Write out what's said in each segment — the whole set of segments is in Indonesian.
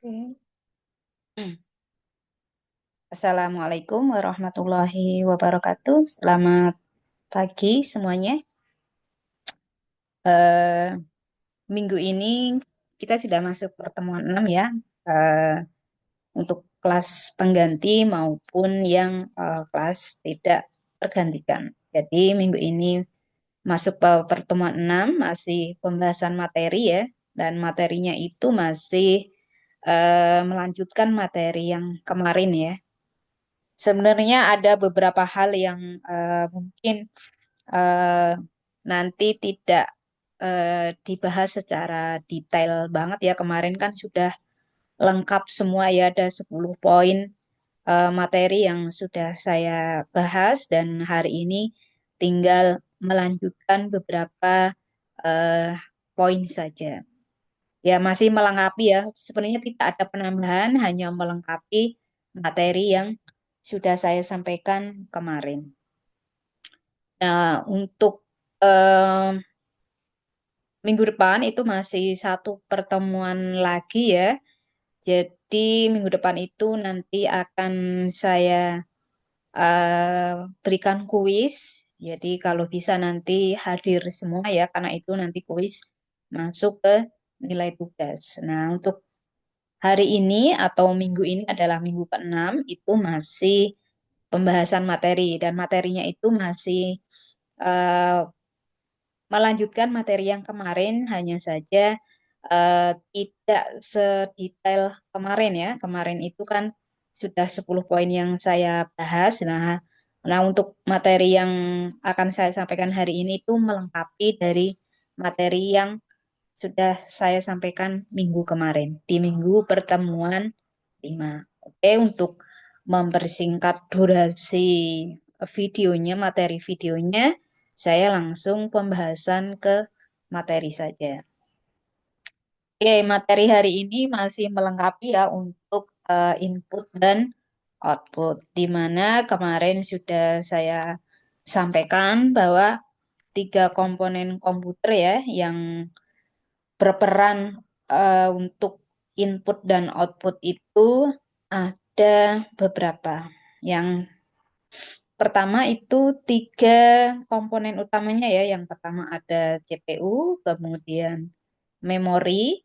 Oke. Assalamualaikum warahmatullahi wabarakatuh. Selamat pagi semuanya. Eh, Minggu ini kita sudah masuk pertemuan 6 ya. Eh, untuk kelas pengganti maupun yang kelas tidak tergantikan. Jadi minggu ini masuk ke pertemuan 6 masih pembahasan materi ya. Dan materinya itu masih melanjutkan materi yang kemarin ya. Sebenarnya ada beberapa hal yang mungkin eh, nanti tidak dibahas secara detail banget ya. Kemarin kan sudah lengkap semua ya, ada 10 poin materi yang sudah saya bahas dan hari ini tinggal melanjutkan beberapa eh, poin saja. Ya, masih melengkapi ya. Sebenarnya tidak ada penambahan, hanya melengkapi materi yang sudah saya sampaikan kemarin. Nah, untuk eh, minggu depan itu masih satu pertemuan lagi ya. Jadi minggu depan itu nanti akan saya berikan kuis. Jadi kalau bisa nanti hadir semua ya, karena itu nanti kuis masuk ke nilai tugas. Nah, untuk hari ini atau minggu ini adalah minggu ke-6 itu masih pembahasan materi dan materinya itu masih eh, melanjutkan materi yang kemarin hanya saja tidak sedetail kemarin ya. Kemarin itu kan sudah 10 poin yang saya bahas. Nah, untuk materi yang akan saya sampaikan hari ini itu melengkapi dari materi yang sudah saya sampaikan minggu kemarin di minggu pertemuan 5. Oke, untuk mempersingkat durasi videonya, materi videonya, saya langsung pembahasan ke materi saja. Oke, materi hari ini masih melengkapi ya untuk input dan output, di mana kemarin sudah saya sampaikan bahwa tiga komponen komputer ya yang berperan untuk input dan output itu ada beberapa. Yang pertama itu tiga komponen utamanya ya. Yang pertama ada CPU, kemudian memori,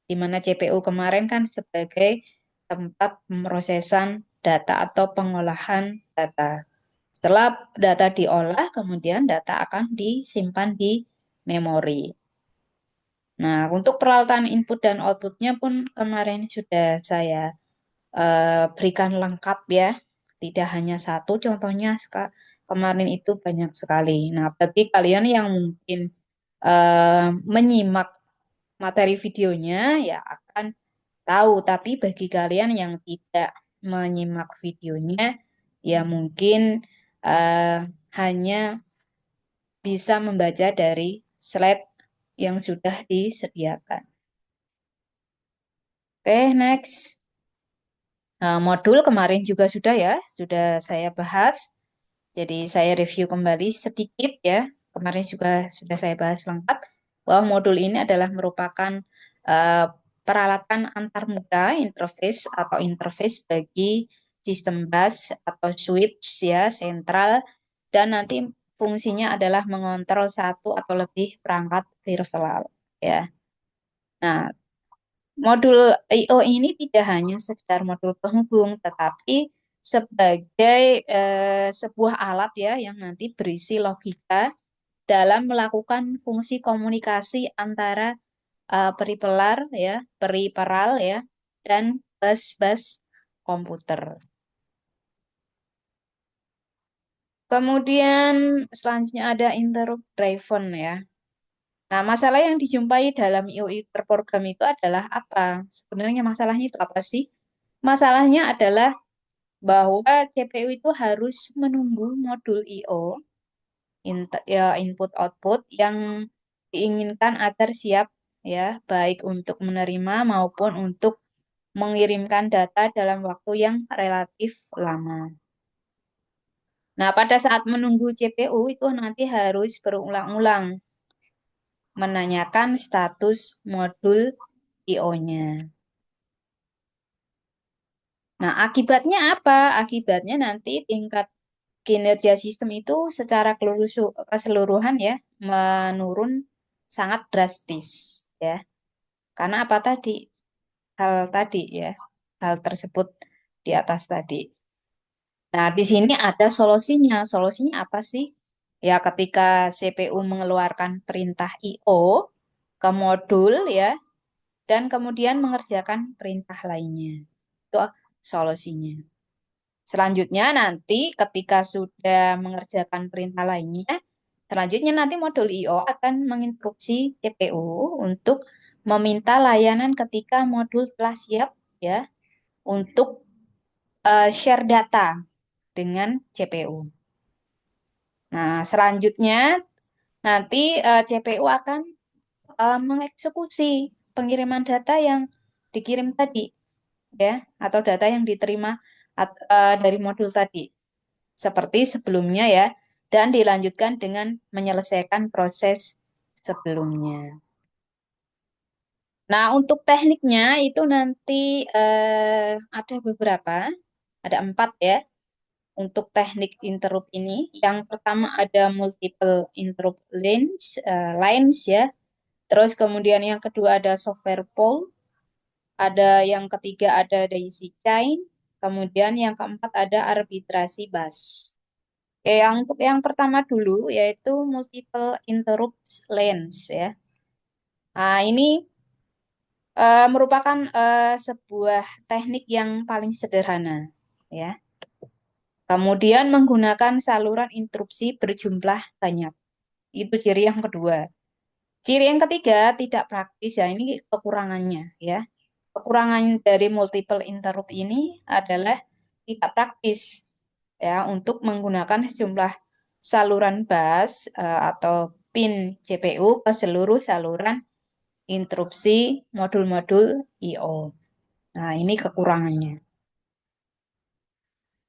di mana CPU kemarin kan sebagai tempat pemrosesan data atau pengolahan data. Setelah data diolah, kemudian data akan disimpan di memori. Nah, untuk peralatan input dan outputnya pun kemarin sudah saya berikan lengkap ya. Tidak hanya satu, contohnya kemarin itu banyak sekali. Nah, bagi kalian yang mungkin menyimak materi videonya ya akan tahu. Tapi bagi kalian yang tidak menyimak videonya, ya mungkin eh, hanya bisa membaca dari slide yang sudah disediakan. Oke, next. Modul kemarin juga sudah ya, sudah saya bahas. Jadi saya review kembali sedikit ya. Kemarin juga sudah saya bahas lengkap bahwa modul ini adalah merupakan eh, peralatan antarmuka interface atau interface bagi sistem bus atau switch ya sentral dan nanti fungsinya adalah mengontrol satu atau lebih perangkat virtual ya. Nah, modul I/O ini tidak hanya sekedar modul penghubung, tetapi sebagai sebuah alat ya yang nanti berisi logika dalam melakukan fungsi komunikasi antara periperal ya, dan bus-bus komputer. Kemudian selanjutnya ada interrupt driven ya. Nah, masalah yang dijumpai dalam I/O terprogram itu adalah apa? Sebenarnya masalahnya itu apa sih? Masalahnya adalah bahwa CPU itu harus menunggu modul I/O ya, input output yang diinginkan agar siap ya, baik untuk menerima maupun untuk mengirimkan data dalam waktu yang relatif lama. Nah, pada saat menunggu CPU itu nanti harus berulang-ulang menanyakan status modul I/O-nya. Nah, akibatnya apa? Akibatnya nanti tingkat kinerja sistem itu secara keseluruhan ya menurun sangat drastis ya. Karena apa tadi? Hal tadi ya. Hal tersebut di atas tadi. Nah, di sini ada solusinya. Solusinya apa sih? Ya, ketika CPU mengeluarkan perintah IO ke modul ya, dan kemudian mengerjakan perintah lainnya. Itu solusinya. Selanjutnya nanti ketika sudah mengerjakan perintah lainnya, selanjutnya nanti modul IO akan menginstruksi CPU untuk meminta layanan ketika modul telah siap ya untuk share data dengan CPU. Nah, selanjutnya nanti CPU akan mengeksekusi pengiriman data yang dikirim tadi ya atau data yang diterima dari modul tadi seperti sebelumnya ya dan dilanjutkan dengan menyelesaikan proses sebelumnya. Nah, untuk tekniknya itu nanti ada beberapa, ada 4 ya untuk teknik interrupt ini. Yang pertama ada multiple interrupt lines ya. Terus kemudian yang kedua ada software pool, ada yang ketiga ada daisy chain, kemudian yang keempat ada arbitrasi bus. Oke, yang untuk yang pertama dulu yaitu multiple interrupt lanes ya. Nah, ini merupakan sebuah teknik yang paling sederhana ya. Kemudian menggunakan saluran interupsi berjumlah banyak. Itu ciri yang kedua. Ciri yang ketiga tidak praktis ya, ini kekurangannya ya. Kekurangan dari multiple interrupt ini adalah tidak praktis ya untuk menggunakan sejumlah saluran bus atau pin CPU ke seluruh saluran interupsi modul-modul I/O. Nah, ini kekurangannya.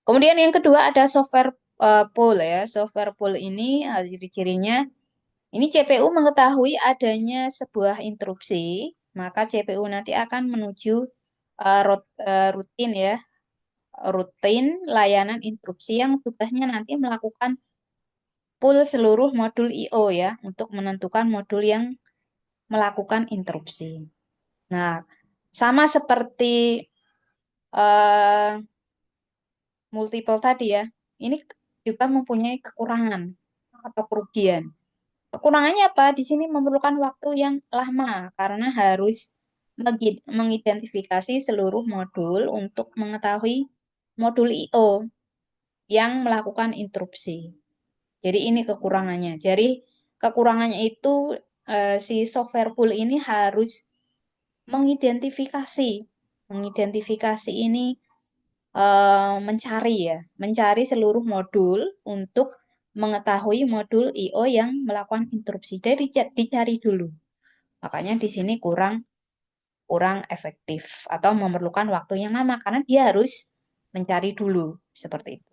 Kemudian yang kedua ada software pool ya. Software pool ini ciri-cirinya ini CPU mengetahui adanya sebuah interupsi, maka CPU nanti akan menuju rutin ya, rutin layanan interupsi yang tugasnya nanti melakukan pool seluruh modul I/O ya untuk menentukan modul yang melakukan interupsi. Nah, sama seperti eh, multiple tadi ya, ini juga mempunyai kekurangan atau kerugian. Kekurangannya apa? Di sini memerlukan waktu yang lama karena harus mengidentifikasi seluruh modul untuk mengetahui modul I/O yang melakukan interupsi. Jadi ini kekurangannya. Jadi kekurangannya itu si software pool ini harus mengidentifikasi, mengidentifikasi ini mencari ya, mencari seluruh modul untuk mengetahui modul I/O yang melakukan interupsi. Jadi dicari dulu. Makanya di sini kurang kurang efektif atau memerlukan waktu yang lama karena dia harus mencari dulu seperti itu.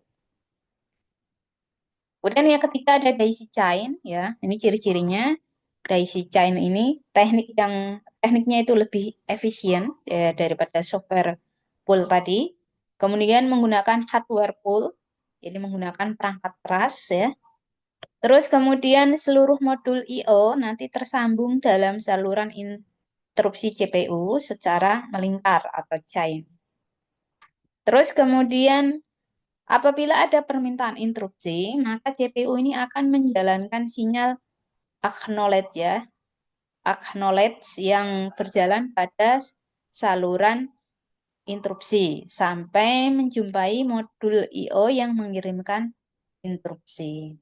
Kemudian yang ketiga ada daisy chain ya. Ini ciri-cirinya. Daisy chain ini tekniknya itu lebih efisien ya, daripada software pool tadi. Kemudian menggunakan hardware pool, jadi menggunakan perangkat keras ya. Terus kemudian seluruh modul I/O nanti tersambung dalam saluran interupsi CPU secara melingkar atau chain. Terus kemudian apabila ada permintaan interupsi, maka CPU ini akan menjalankan sinyal acknowledge ya, acknowledge yang berjalan pada saluran interupsi sampai menjumpai modul I/O yang mengirimkan interupsi.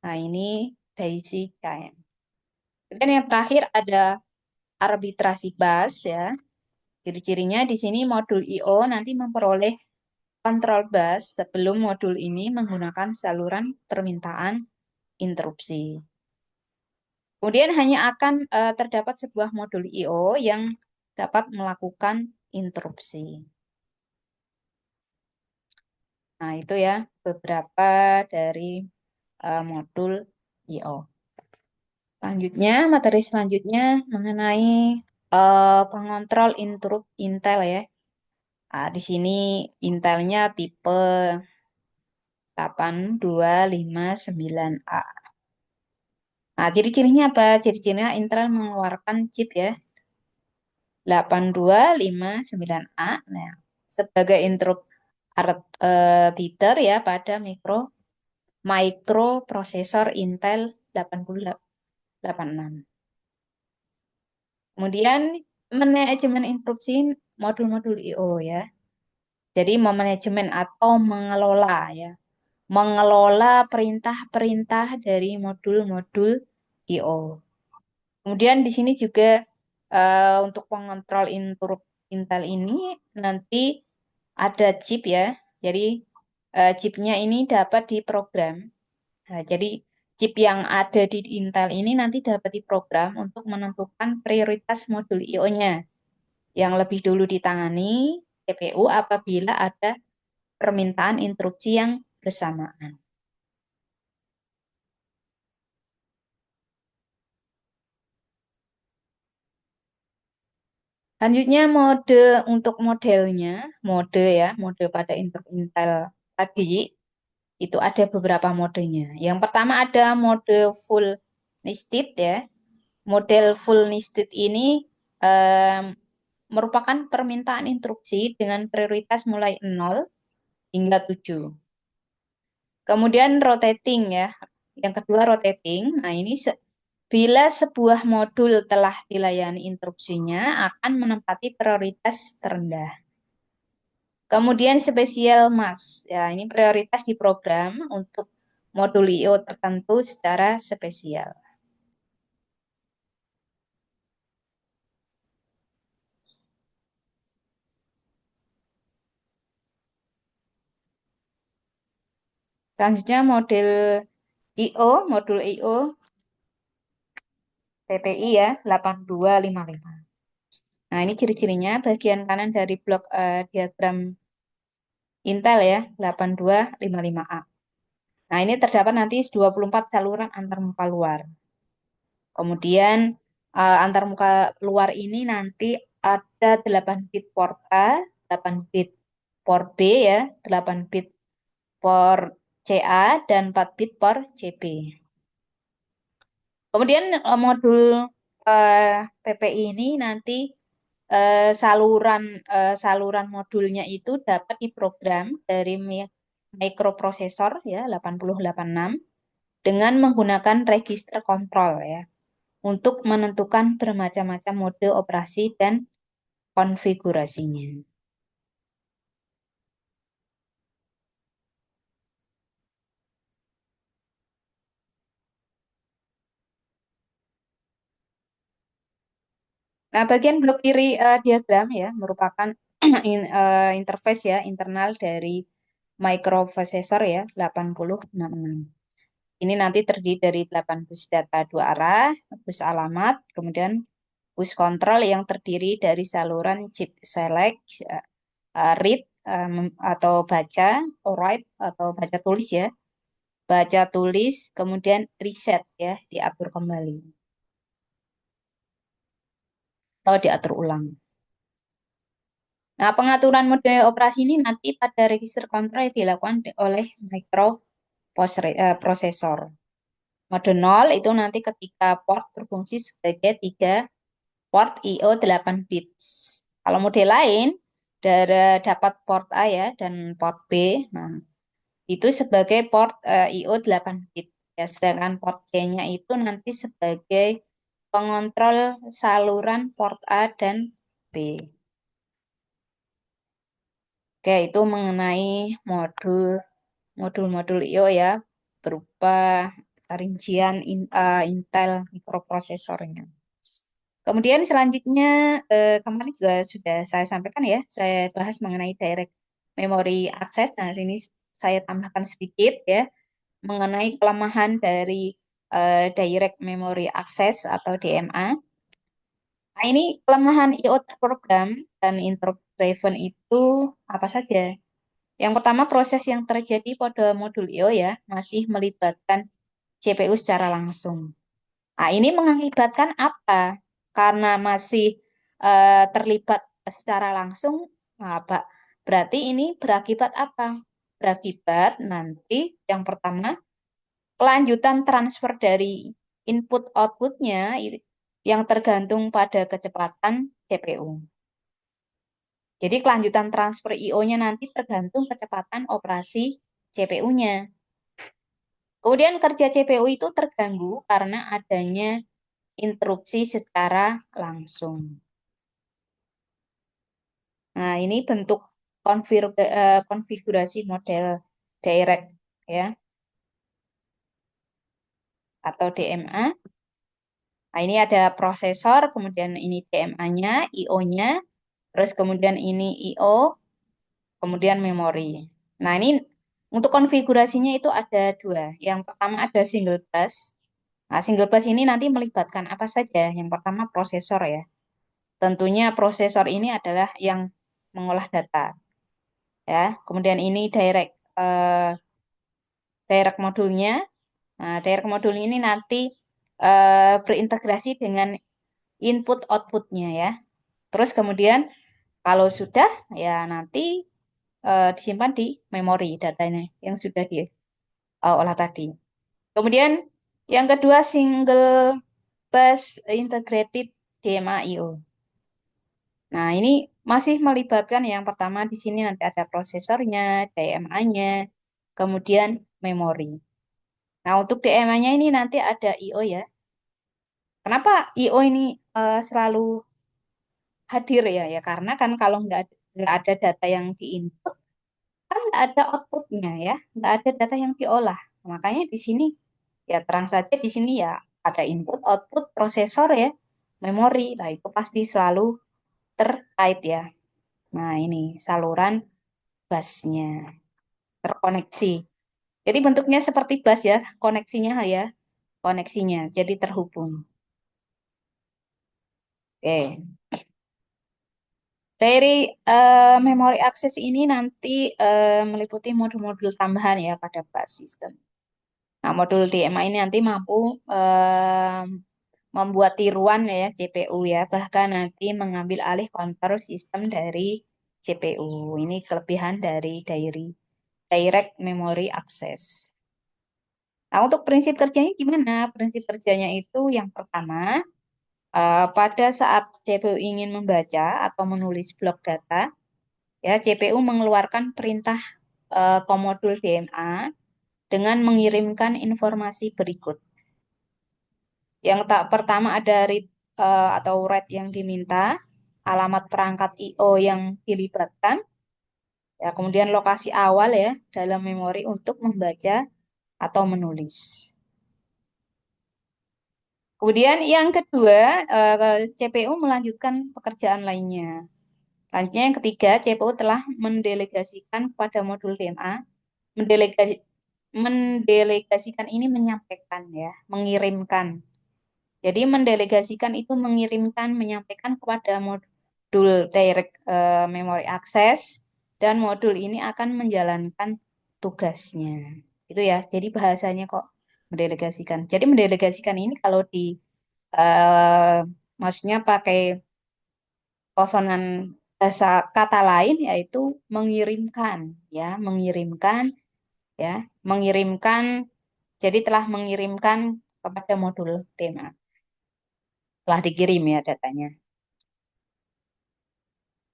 Nah, ini daisy chain. Dan yang terakhir ada arbitrasi bus ya. Ciri-cirinya di sini modul I/O nanti memperoleh kontrol bus sebelum modul ini menggunakan saluran permintaan interupsi. Kemudian hanya akan terdapat sebuah modul I/O yang dapat melakukan interupsi. Nah, itu ya beberapa dari modul I/O. Selanjutnya, materi selanjutnya mengenai pengontrol interrupt Intel ya. Di sini Intelnya tipe 8259A. Nah, ciri-cirinya apa? Ciri-cirinya Intel mengeluarkan chip ya 8259A. Nah, sebagai interrupter ya pada microprosesor Intel 8086. Kemudian manajemen instruksi modul-modul I/O ya. Jadi memanajemen atau mengelola ya. Mengelola perintah-perintah dari modul-modul I/O. Kemudian di sini juga untuk pengontrol Intel ini nanti ada chip ya. Jadi chipnya ini dapat diprogram. Nah, jadi chip yang ada di Intel ini nanti dapat diprogram untuk menentukan prioritas modul I/O-nya yang lebih dulu ditangani CPU apabila ada permintaan instruksi yang bersamaan. Selanjutnya untuk modelnya, mode pada Intel tadi itu ada beberapa modenya. Yang pertama ada mode full nested ya. Model full nested ini em, merupakan permintaan instruksi dengan prioritas mulai 0 hingga 7. Kemudian rotating ya. Yang kedua rotating. Nah, ini bila sebuah modul telah dilayani instruksinya akan menempati prioritas terendah. Kemudian spesial mask. Ya, ini prioritas di program untuk modul I/O tertentu secara spesial. Selanjutnya modul I/O PPI ya 8255. Nah, ini ciri-cirinya bagian kanan dari blok diagram Intel ya 8255A. Nah, ini terdapat nanti 24 saluran antarmuka luar. Kemudian antarmuka luar ini nanti ada 8 bit port A, 8 bit port B ya, 8 bit port CA, dan 4 bit port CB. Kemudian modul PPI ini nanti saluran modulnya itu dapat diprogram dari microprosesor ya 8086 dengan menggunakan register kontrol ya untuk menentukan bermacam-macam mode operasi dan konfigurasinya. Nah, bagian blok kiri diagram ya merupakan interface ya internal dari microprocessor ya 8066. Ini nanti terdiri dari 8 bus data dua arah, bus alamat, kemudian bus kontrol yang terdiri dari saluran chip select, read atau baca, write atau baca tulis ya, baca tulis, kemudian reset ya, diatur kembali atau diatur ulang. Nah, pengaturan mode operasi ini nanti pada register kontrol dilakukan oleh microprosesor. Mode 0 itu nanti ketika port berfungsi sebagai 3 port I/O 8 bits. Kalau mode lain dapat port A ya dan port B. Nah, itu sebagai port I/O 8 bit. Ya, sedangkan port C-nya itu nanti sebagai pengontrol saluran port A dan B. Oke, itu mengenai modul-modul I/O ya, berupa rincian Intel mikroprosesornya. Kemudian selanjutnya kemarin juga sudah saya sampaikan ya, saya bahas mengenai direct memory access. Nah, sini saya tambahkan sedikit ya mengenai kelemahan dari direct memory access atau DMA. Nah, ini kelemahan I/O terprogram dan interrupt driven itu apa saja? Yang pertama, proses yang terjadi pada modul I/O ya masih melibatkan CPU secara langsung. Nah, ini mengakibatkan apa? Karena masih terlibat secara langsung, apa? Berarti ini berakibat apa? Berakibat nanti yang pertama, kelanjutan transfer dari input outputnya yang tergantung pada kecepatan CPU. Jadi kelanjutan transfer IO-nya nanti tergantung kecepatan operasi CPU-nya. Kemudian kerja CPU itu terganggu karena adanya interupsi secara langsung. Nah, ini bentuk konfigurasi model direct ya atau DMA. Nah, ini ada prosesor, kemudian ini DMA-nya, IO-nya, terus kemudian ini IO, kemudian memori. Nah, ini untuk konfigurasinya itu ada dua. Yang pertama ada single bus. Nah, single bus ini nanti melibatkan apa saja? Yang pertama prosesor ya. Tentunya prosesor ini adalah yang mengolah data ya. Kemudian ini direct modulnya. Nah, direct modul ini nanti berintegrasi dengan input outputnya ya. Terus kemudian kalau sudah ya nanti disimpan di memori datanya yang sudah diolah tadi. Kemudian yang kedua single bus integrated DMA/IO. Nah, ini masih melibatkan yang pertama di sini nanti ada prosesornya, DMA-nya, kemudian memori. Nah, untuk DMA-nya ini nanti ada IO ya. Kenapa IO ini selalu hadir ya? Ya karena kan kalau nggak ada data yang diinput, kan nggak ada outputnya ya, nggak ada data yang diolah. Makanya di sini ya terang saja di sini ya ada input, output, prosesor ya, memori. Nah, itu pasti selalu terkait ya. Nah, ini saluran busnya terkoneksi. Jadi bentuknya seperti bus ya, koneksinya ya, koneksinya. Jadi terhubung. Oke. Dari memori akses ini nanti meliputi modul-modul tambahan ya pada bus system. Nah, modul DMA ini nanti mampu membuat tiruan ya CPU ya, bahkan nanti mengambil alih kontrol sistem dari CPU. Ini kelebihan dari Direct Memory Access. Nah, untuk prinsip kerjanya gimana? Prinsip kerjanya itu yang pertama, pada saat CPU ingin membaca atau menulis blok data, ya CPU mengeluarkan perintah ke modul DMA dengan mengirimkan informasi berikut. Yang tak pertama ada read atau write yang diminta, alamat perangkat IO yang dilibatkan, ya kemudian lokasi awal ya dalam memori untuk membaca atau menulis. Kemudian yang kedua, CPU melanjutkan pekerjaan lainnya. Selanjutnya yang ketiga, CPU telah mendelegasikan pada modul DMA, mendelegasi, mendelegasikan ini menyampaikan ya, mengirimkan. Jadi mendelegasikan itu mengirimkan, menyampaikan kepada modul direct memory access dan modul ini akan menjalankan tugasnya. Itu ya. Jadi bahasanya kok mendelegasikan. Jadi mendelegasikan ini kalau di eh, maksudnya pakai kosonan bahasa kata lain yaitu mengirimkan ya, mengirimkan ya, mengirimkan. Jadi telah mengirimkan kepada modul tema. Telah dikirim ya datanya.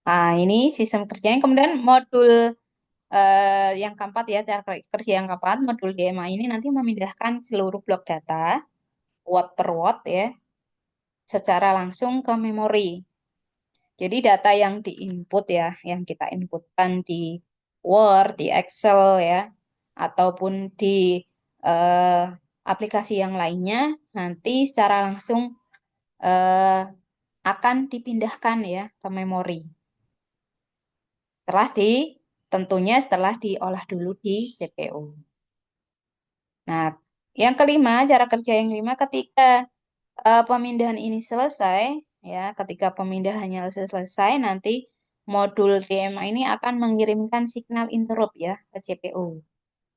Nah, ini sistem kerjanya. Kemudian modul yang keempat ya, cara kerja yang keempat, modul DMA ini nanti memindahkan seluruh blok data, word per word ya, secara langsung ke memori. Jadi data yang diinput ya, yang kita inputkan di Word, di Excel ya, ataupun di eh, aplikasi yang lainnya, nanti secara langsung eh, akan dipindahkan ya ke memori. Tentunya setelah diolah dulu di CPU. Nah, yang kelima, cara kerja yang kelima ketika pemindahan ini selesai, ya, ketika pemindahannya selesai, nanti modul DMA ini akan mengirimkan signal interrupt ya ke CPU.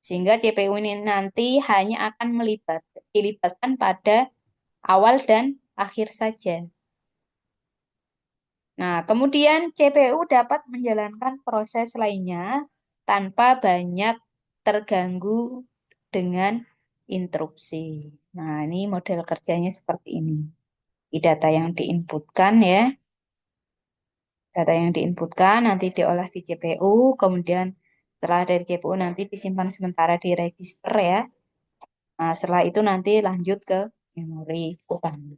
Sehingga CPU ini nanti hanya akan dilibatkan pada awal dan akhir saja. Nah, kemudian CPU dapat menjalankan proses lainnya tanpa banyak terganggu dengan interupsi. Nah, ini model kerjanya seperti ini. Di data yang diinputkan ya, data yang diinputkan nanti diolah di CPU, kemudian setelah dari CPU nanti disimpan sementara di register ya. Nah, setelah itu nanti lanjut ke memori utama.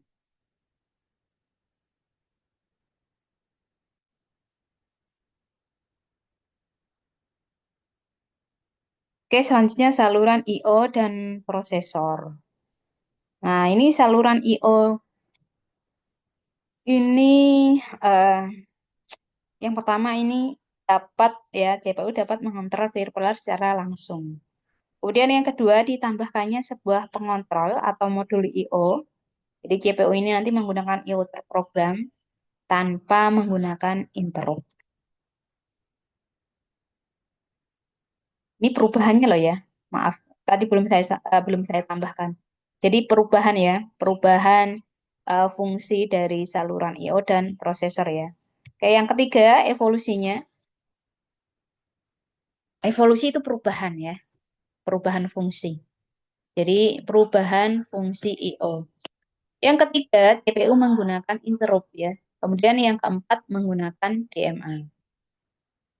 Oke, selanjutnya saluran I/O dan prosesor. Nah, ini saluran I/O ini eh, yang pertama ini dapat ya CPU dapat mengontrol bipolar secara langsung. Kemudian yang kedua ditambahkannya sebuah pengontrol atau modul I/O. Jadi CPU ini nanti menggunakan I/O terprogram tanpa menggunakan interrupt. Ini perubahannya loh ya. Maaf, tadi belum saya tambahkan. Jadi perubahan ya, perubahan fungsi dari saluran I/O dan prosesor ya. Oke, yang ketiga evolusinya. Evolusi itu perubahan ya, perubahan fungsi. Jadi perubahan fungsi I/O. Yang ketiga, CPU menggunakan interrupt ya. Kemudian yang keempat menggunakan DMA.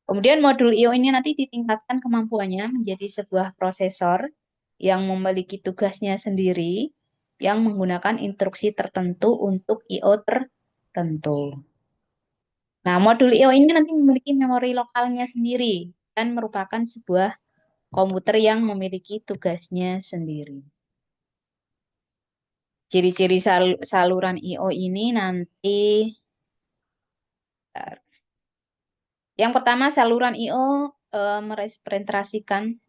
Kemudian modul I/O ini nanti ditingkatkan kemampuannya menjadi sebuah prosesor yang memiliki tugasnya sendiri yang menggunakan instruksi tertentu untuk I/O tertentu. Nah, modul I/O ini nanti memiliki memori lokalnya sendiri dan merupakan sebuah komputer yang memiliki tugasnya sendiri. Ciri-ciri saluran I/O ini nanti yang pertama saluran I/O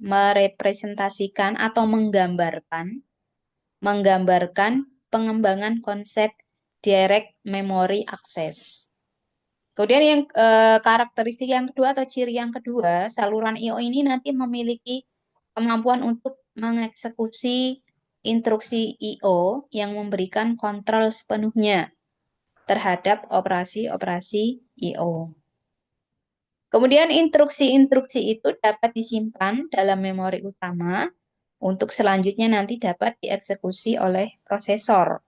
merepresentasikan atau menggambarkan pengembangan konsep direct memory access. Kemudian yang karakteristik yang kedua atau ciri yang kedua, saluran I/O ini nanti memiliki kemampuan untuk mengeksekusi instruksi I/O yang memberikan kontrol sepenuhnya terhadap operasi-operasi I/O. Kemudian instruksi-instruksi itu dapat disimpan dalam memori utama untuk selanjutnya nanti dapat dieksekusi oleh prosesor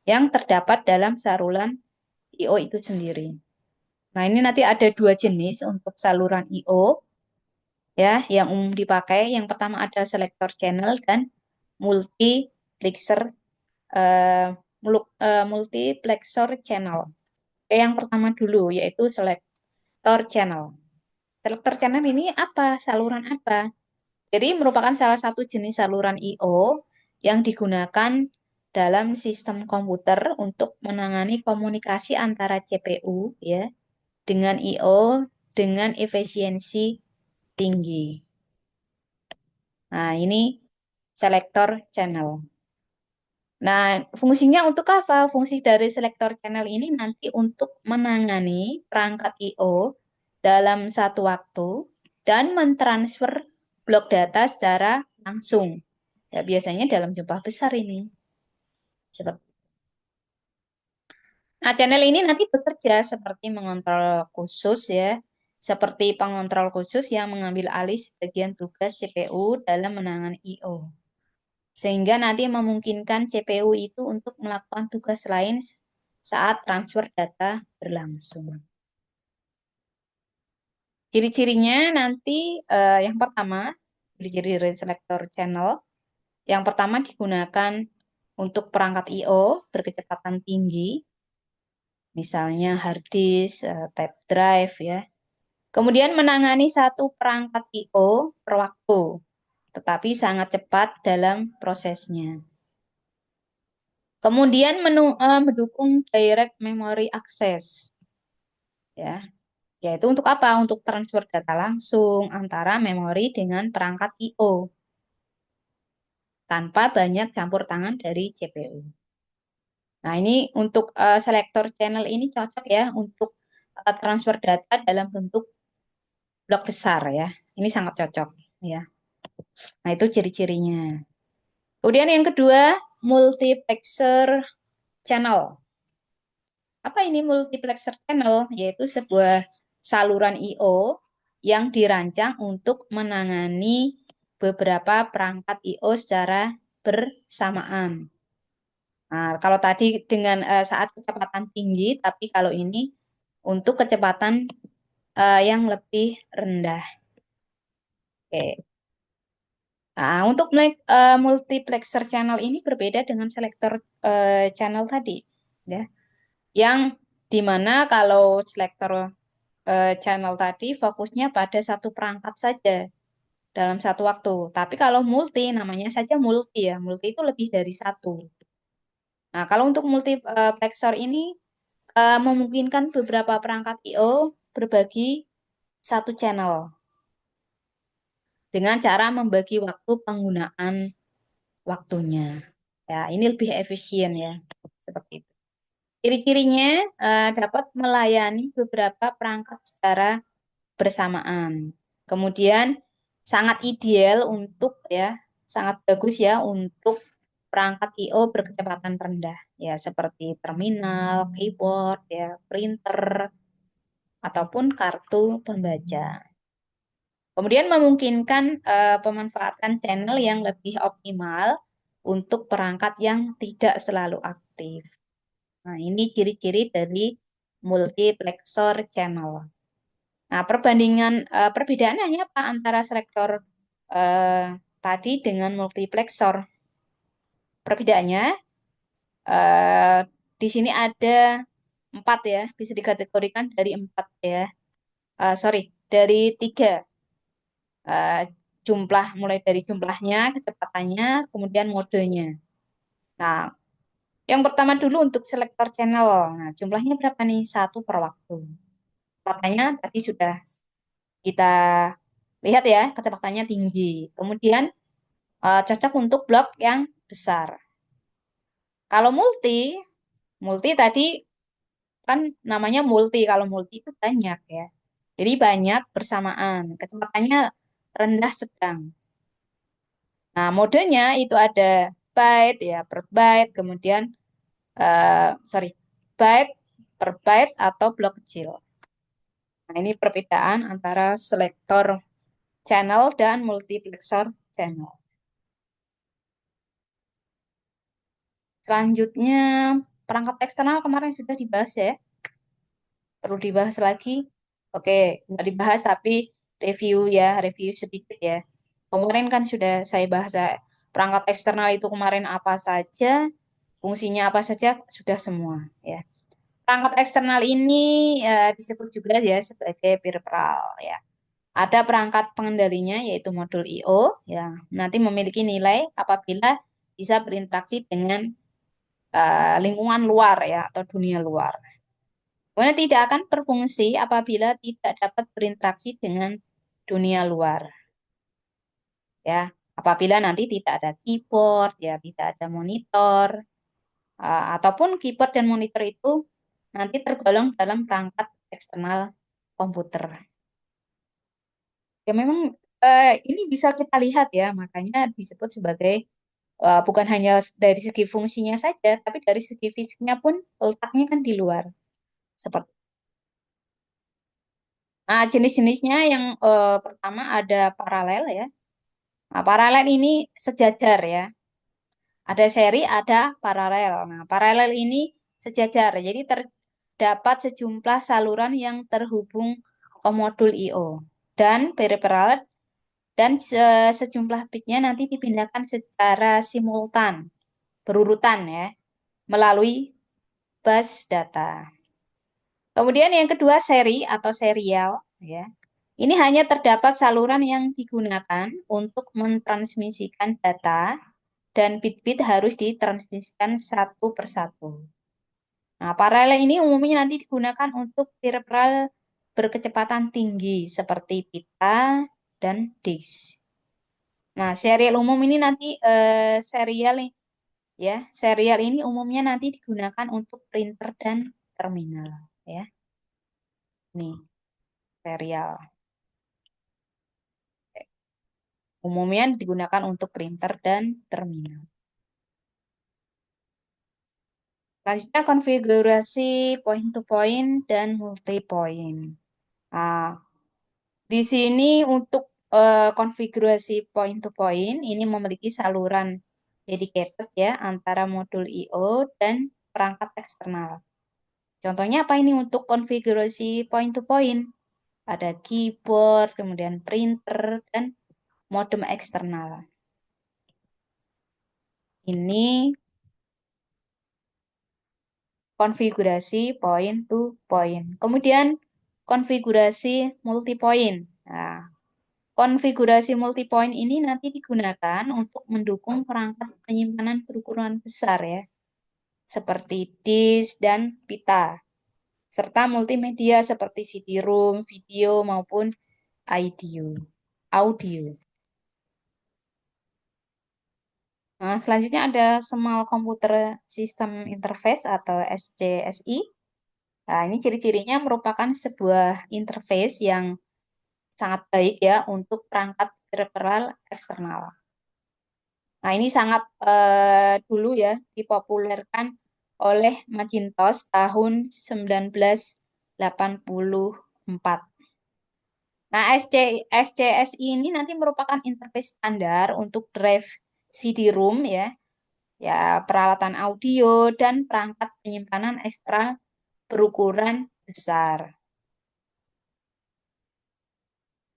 yang terdapat dalam saluran I/O itu sendiri. Nah, ini nanti ada dua jenis untuk saluran I/O ya yang umum dipakai. Yang pertama ada selector channel dan multiplexer multiplexer channel. Yang pertama dulu yaitu selector channel. Selector channel ini apa? Saluran apa? Jadi merupakan salah satu jenis saluran I/O yang digunakan dalam sistem komputer untuk menangani komunikasi antara CPU ya dengan I/O dengan efisiensi tinggi. Nah, ini selektor channel. Nah, fungsinya untuk apa? Fungsi dari selektor channel ini nanti untuk menangani perangkat I/O dalam satu waktu dan mentransfer blok data secara langsung. Ya, biasanya dalam jumlah besar ini. Nah, channel ini nanti bekerja seperti mengontrol khusus ya, seperti pengontrol khusus yang mengambil alih sebagian tugas CPU dalam menangani I/O. Sehingga nanti memungkinkan CPU itu untuk melakukan tugas lain saat transfer data berlangsung. Ciri-cirinya nanti yang pertama, ciri-ciri dari selector channel. Yang pertama digunakan untuk perangkat I/O berkecepatan tinggi, misalnya hard disk, tape drive ya. Kemudian menangani satu perangkat I/O per waktu, tetapi sangat cepat dalam prosesnya. Kemudian mendukung direct memory access, ya, yaitu untuk apa? Untuk transfer data langsung antara memori dengan perangkat I/O tanpa banyak campur tangan dari CPU. Nah, ini untuk selektor channel ini cocok ya untuk transfer data dalam bentuk blok besar ya. Ini sangat cocok ya. Nah, itu ciri-cirinya. Kemudian yang kedua, multiplexer channel. Apa ini multiplexer channel? Yaitu sebuah saluran I/O yang dirancang untuk menangani beberapa perangkat I/O secara bersamaan. Nah, kalau tadi dengan saat kecepatan tinggi, tapi kalau ini untuk kecepatan yang lebih rendah. Oke. Nah, untuk multiplexer channel ini berbeda dengan selektor channel tadi, ya. Yang dimana kalau selektor channel tadi fokusnya pada satu perangkat saja dalam satu waktu. Tapi kalau multi, namanya saja multi ya. Multi itu lebih dari satu. Nah, kalau untuk multiplexer ini memungkinkan beberapa perangkat I/O berbagi satu channel dengan cara membagi waktu penggunaan waktunya. Ya, ini lebih efisien ya, seperti itu. Ciri-cirinya dapat melayani beberapa perangkat secara bersamaan. Kemudian sangat ideal untuk ya, sangat bagus ya untuk perangkat I/O berkecepatan rendah ya seperti terminal, keyboard ya, printer ataupun kartu pembaca. Kemudian memungkinkan pemanfaatan channel yang lebih optimal untuk perangkat yang tidak selalu aktif. Nah, ini ciri-ciri dari multiplexer channel. Nah, perbedaannya apa antara selektor eh, tadi dengan multiplexer? Perbedaannya eh, di sini ada empat ya, bisa dikategorikan dari empat ya. Sorry, dari tiga eh, jumlah, mulai dari jumlahnya, kecepatannya, kemudian modenya. Nah, yang pertama dulu untuk selektor channel. Nah, jumlahnya berapa nih? Satu per waktu. Kecepatannya tadi sudah kita lihat ya, kecepatannya tinggi. Kemudian cocok untuk blok yang besar. Kalau multi tadi kan namanya multi. Kalau multi itu banyak ya. Jadi banyak bersamaan. Kecepatannya rendah sedang. Nah, modenya itu ada byte ya, per byte, kemudian sorry, byte per byte atau blok kecil. Nah, ini perbedaan antara selektor channel dan multiplexer channel. Selanjutnya, perangkat eksternal kemarin sudah dibahas ya. Perlu dibahas lagi? Oke, nggak dibahas tapi review sedikit ya. Kemarin kan sudah saya bahas ya, perangkat eksternal itu kemarin apa saja, fungsinya apa saja, sudah semua ya. Perangkat eksternal ini disebut juga ya sebagai peripheral ya. Ada perangkat pengendalinya yaitu modul I/O ya. Nanti memiliki nilai apabila bisa berinteraksi dengan lingkungan luar ya atau dunia luar. Kemudian tidak akan berfungsi apabila tidak dapat berinteraksi dengan dunia luar. Ya, apabila nanti tidak ada keyboard, ya tidak ada monitor, ataupun keyboard dan monitor itu nanti tergolong dalam perangkat eksternal komputer. Ya memang ini bisa kita lihat ya, makanya disebut sebagai bukan hanya dari segi fungsinya saja, tapi dari segi fisiknya pun letaknya kan di luar. Seperti Nah, jenis-jenisnya yang pertama ada paralel ya. Nah, paralel ini sejajar ya. Ada seri, ada paralel. Nah, paralel ini sejajar. Jadi terdapat sejumlah saluran yang terhubung ke modul I/O dan peripheral dan sejumlah bitnya nanti dipindahkan secara simultan, berurutan ya, melalui bus data. Kemudian yang kedua seri atau serial ya. Ini hanya terdapat saluran yang digunakan untuk mentransmisikan data dan bit-bit harus ditransmisikan satu persatu. Nah, paralel ini umumnya nanti digunakan untuk peripheral berkecepatan tinggi seperti pita dan disk. Nah, serial umum ini nanti serial nih, ya. Serial ini umumnya nanti digunakan untuk printer dan terminal, ya. Nih, serial. Umumnya digunakan untuk printer dan terminal. Selanjutnya konfigurasi point to point dan multi point. Nah, di sini untuk konfigurasi point to point ini memiliki saluran dedicated ya antara modul I/O dan perangkat eksternal. Contohnya apa ini untuk konfigurasi point to point? Ada keyboard, kemudian printer, dan modem eksternal. Ini konfigurasi point to point. Kemudian konfigurasi multi point. Nah, konfigurasi multi point ini nanti digunakan untuk mendukung perangkat penyimpanan berukuran besar ya, seperti disk dan pita, serta multimedia seperti CD-ROM, video maupun audio. Audio. Nah, selanjutnya ada Small Computer System Interface atau SCSI. Nah, ini ciri-cirinya merupakan sebuah interface yang sangat baik ya untuk perangkat peripheral eksternal. Nah, ini sangat dulu ya dipopulerkan oleh Macintosh tahun 1984. Nah, SCSI ini nanti merupakan interface standar untuk drive CD-ROM ya, ya peralatan audio dan perangkat penyimpanan eksternal berukuran besar.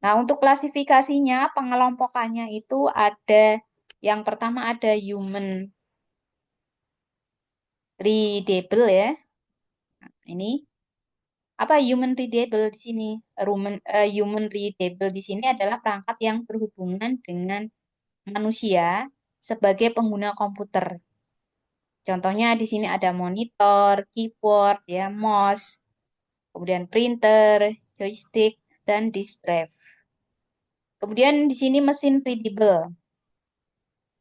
Nah, untuk klasifikasinya, pengelompokannya itu ada yang pertama ada human readable ya. Ini apa human readable di sini? Human readable di sini adalah perangkat yang berhubungan dengan manusia sebagai pengguna komputer. Contohnya di sini ada monitor, keyboard, ya, mouse, kemudian printer, joystick, dan disk drive. Kemudian di sini mesin readable.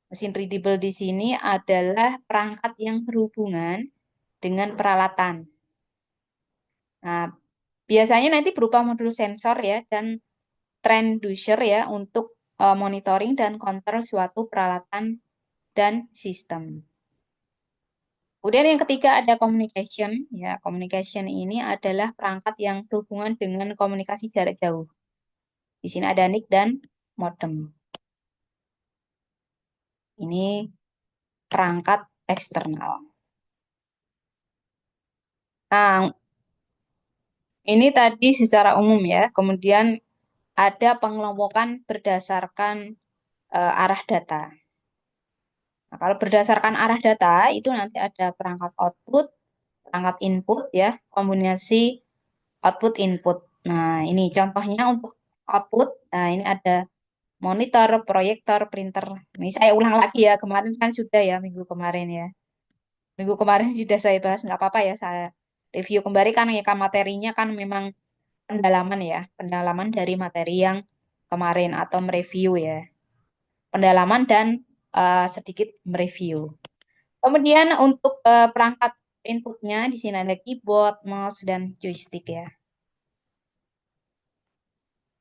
Mesin readable di sini adalah perangkat yang berhubungan dengan peralatan. Nah, biasanya nanti berupa modul sensor ya dan transducer ya untuk monitoring dan kontrol suatu peralatan dan sistem. Kemudian yang ketiga ada communication. Ya, communication ini adalah perangkat yang berhubungan dengan komunikasi jarak jauh. Di sini ada NIC dan modem. Ini perangkat eksternal. Nah, ini tadi secara umum ya. Kemudian ada pengelompokan berdasarkan arah data. Nah, kalau berdasarkan arah data itu nanti ada perangkat output, perangkat input ya, kombinasi output input. Nah, ini contohnya untuk output. Nah, ini ada monitor, proyektor, printer. Ini saya ulang lagi ya, kemarin kan sudah ya minggu kemarin ya. Minggu kemarin sudah saya bahas, nggak apa-apa ya saya review kembali kan ya materinya kan memang pendalaman ya, pendalaman dari materi yang kemarin atau mereview ya. Pendalaman dan sedikit mereview. Kemudian untuk perangkat inputnya di sini ada keyboard, mouse, dan joystick ya.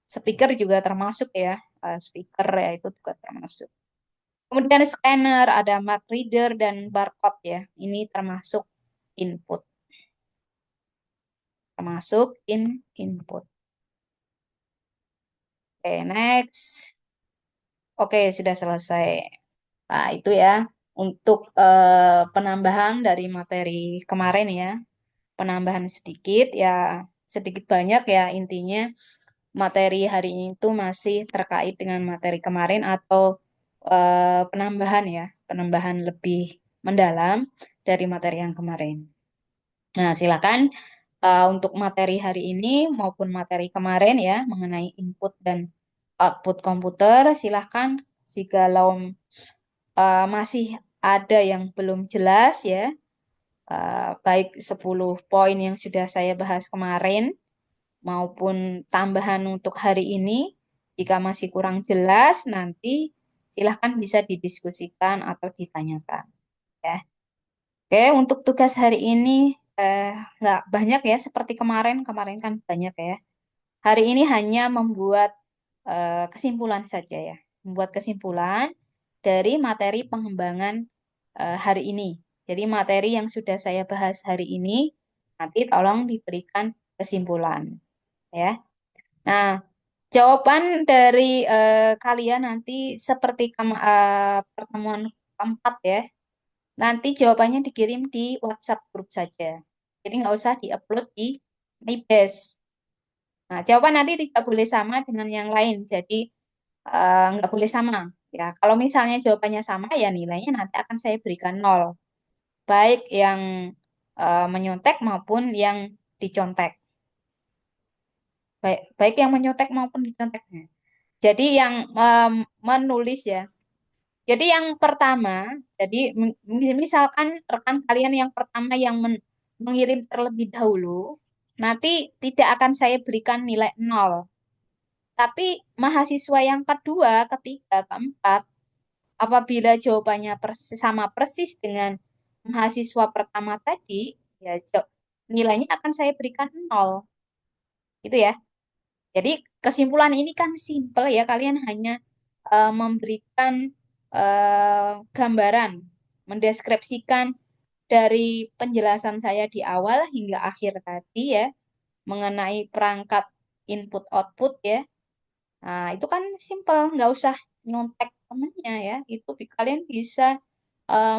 Speaker juga termasuk ya, speaker ya itu juga termasuk. Kemudian scanner, ada mark reader dan barcode ya. Ini termasuk input. Termasuk input. Oke, next. Oke, sudah selesai. Nah, itu ya untuk penambahan dari materi kemarin ya. Penambahan sedikit ya, sedikit banyak ya intinya materi hari ini itu masih terkait dengan materi kemarin atau penambahan ya, penambahan lebih mendalam dari materi yang kemarin. Nah, silakan untuk materi hari ini maupun materi kemarin ya mengenai input dan output komputer, silakan jika masih ada yang belum jelas ya, baik 10 poin yang sudah saya bahas kemarin maupun tambahan untuk hari ini, jika masih kurang jelas nanti silahkan bisa didiskusikan atau ditanyakan ya. Oke, untuk tugas hari ini nggak banyak ya seperti kemarin, kemarin kan banyak ya. Hari ini hanya membuat kesimpulan saja ya, membuat kesimpulan dari materi pengembangan hari ini. Jadi materi yang sudah saya bahas hari ini nanti tolong diberikan kesimpulan ya. Nah, jawaban dari kalian nanti seperti pertemuan keempat ya. Nanti jawabannya dikirim di WhatsApp grup saja. Jadi nggak usah diupload di MyBase. Nah, jawaban nanti tidak boleh sama dengan yang lain. Jadi nggak boleh sama. Ya, kalau misalnya jawabannya sama, ya nilainya nanti akan saya berikan nol. Baik yang menyontek maupun yang dicontek. Baik, baik yang menyontek maupun diconteknya. Jadi yang menulis ya. Jadi yang pertama, jadi misalkan rekan kalian yang pertama yang mengirim terlebih dahulu, nanti tidak akan saya berikan nilai nol. Tapi mahasiswa yang kedua, ketiga, keempat, apabila jawabannya sama persis dengan mahasiswa pertama tadi, ya nilainya akan saya berikan nol. Itu ya. Jadi kesimpulan ini kan simpel ya, kalian hanya memberikan gambaran, mendeskripsikan dari penjelasan saya di awal hingga akhir tadi ya, mengenai perangkat input output ya. Nah, itu kan simpel, nggak usah nyontek temennya ya. Itu kalian bisa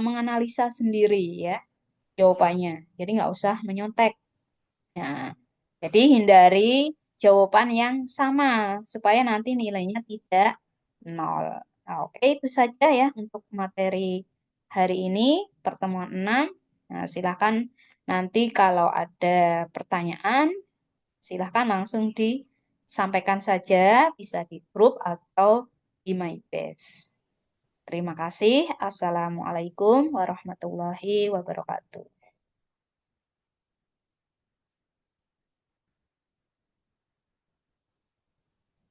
menganalisa sendiri ya jawabannya. Jadi nggak usah menyontek. Nah, jadi hindari jawaban yang sama supaya nanti nilainya tidak nol. Nah, oke, itu saja ya untuk materi hari ini, pertemuan 6. Nah, silakan nanti kalau ada pertanyaan, silakan langsung disampaikan saja, bisa di grup atau di MyBase. Terima kasih. Assalamualaikum warahmatullahi wabarakatuh.